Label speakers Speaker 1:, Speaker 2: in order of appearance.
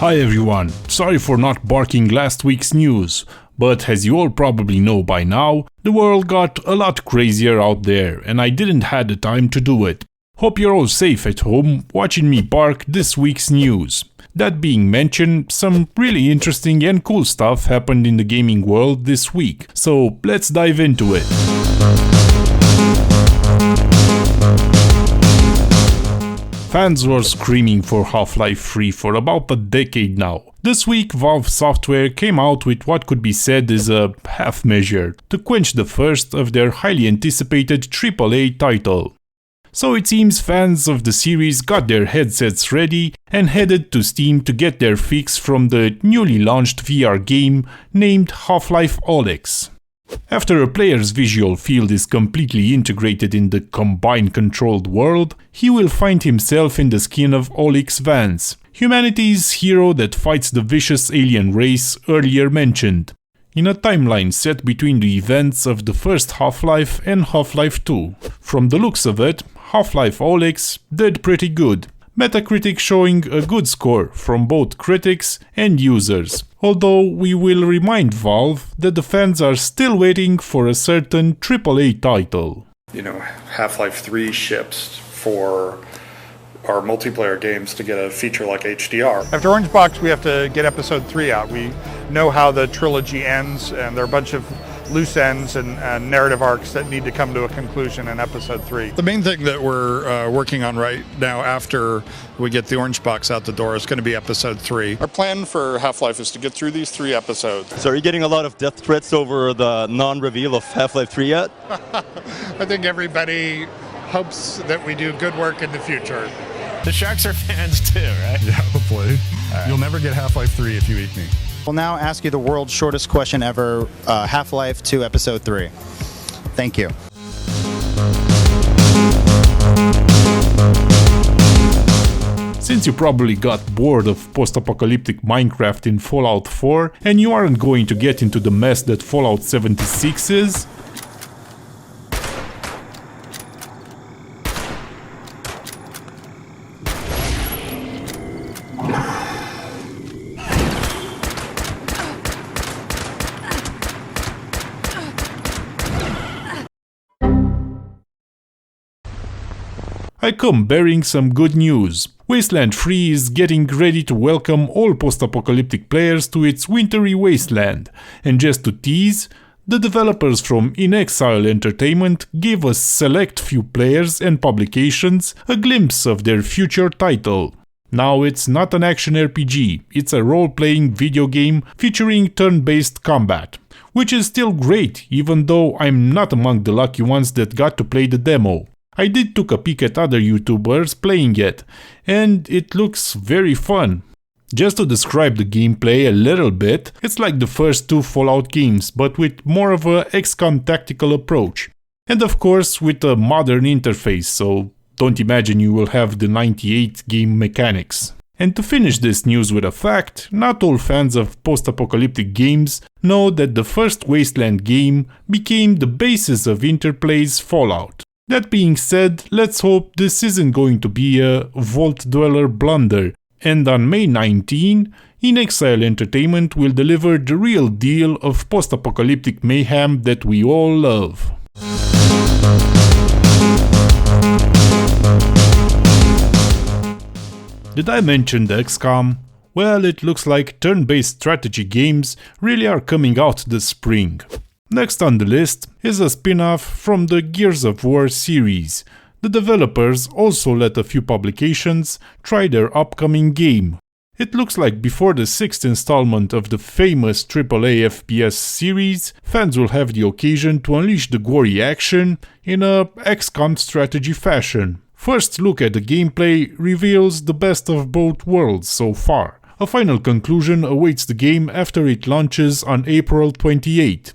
Speaker 1: Hi everyone, sorry for not barking last week's news, but as you all probably know by now, the world got a lot crazier out there and I didn't have the time to do it. Hope you're all safe at home watching me bark this week's news. That being mentioned, some really interesting and cool stuff happened in the gaming world this week, so let's dive into it. Fans were screaming for Half-Life 3 for about a decade now. This week, Valve Software came out with what could be said is a half measure to quench the thirst of their highly anticipated AAA title. So it seems fans of the series got their headsets ready and headed to Steam to get their fix from the newly launched VR game named Half-Life Alyx. After a player's visual field is completely integrated in the combined controlled world, he will find himself in the skin of Alyx Vance, humanity's hero that fights the vicious alien race earlier mentioned, in a timeline set between the events of the first Half-Life and Half-Life 2. From the looks of it, Half-Life Alyx did pretty good, Metacritic showing a good score from both critics and users, although we will remind Valve that the fans are still waiting for a certain AAA title.
Speaker 2: Half-Life 3 ships for our multiplayer games to get a feature like HDR.
Speaker 3: After Orange Box, we have to get Episode 3 out. We know how the trilogy ends, and there are a bunch of loose ends and narrative arcs that need to come to a conclusion in Episode 3.
Speaker 4: The main thing that we're working on right now after we get the Orange Box out the door is going to be Episode 3.
Speaker 2: Our plan for Half-Life is to get through these 3 episodes.
Speaker 5: So are you getting a lot of death threats over the non-reveal of Half-Life 3 yet?
Speaker 3: I think everybody hopes that we do good work in the future.
Speaker 6: The Sharks are fans too, right?
Speaker 7: Yeah, hopefully. Right. You'll never get Half-Life 3 if you eat me.
Speaker 8: We'll now ask you the world's shortest question ever, Half-Life 2 Episode 3. Thank you.
Speaker 1: Since you probably got bored of post-apocalyptic Minecraft in Fallout 4 and you aren't going to get into the mess that Fallout 76 is, I come bearing some good news. Wasteland 3 is getting ready to welcome all post-apocalyptic players to its wintry wasteland, and just to tease, the developers from In Exile Entertainment gave a select few players and publications a glimpse of their future title. Now it's not an action RPG, it's a role-playing video game featuring turn-based combat, which is still great even though I'm not among the lucky ones that got to play the demo. I did took a peek at other YouTubers playing it, and it looks very fun. Just to describe the gameplay a little bit, it's like the first 2 Fallout games, but with more of a XCOM tactical approach. And of course with a modern interface, so don't imagine you will have the 98 game mechanics. And to finish this news with a fact, not all fans of post-apocalyptic games know that the first Wasteland game became the basis of Interplay's Fallout. That being said, let's hope this isn't going to be a Vault Dweller blunder, and on May 19, In Exile Entertainment will deliver the real deal of post-apocalyptic mayhem that we all love. Did I mention the XCOM? Well, it looks like turn-based strategy games really are coming out this spring. Next on the list is a spin-off from the Gears of War series. The developers also let a few publications try their upcoming game. It looks like before the 6th installment of the famous AAA FPS series, fans will have the occasion to unleash the gory action in a XCOM strategy fashion. First look at the gameplay reveals the best of both worlds so far. A final conclusion awaits the game after it launches on April 28.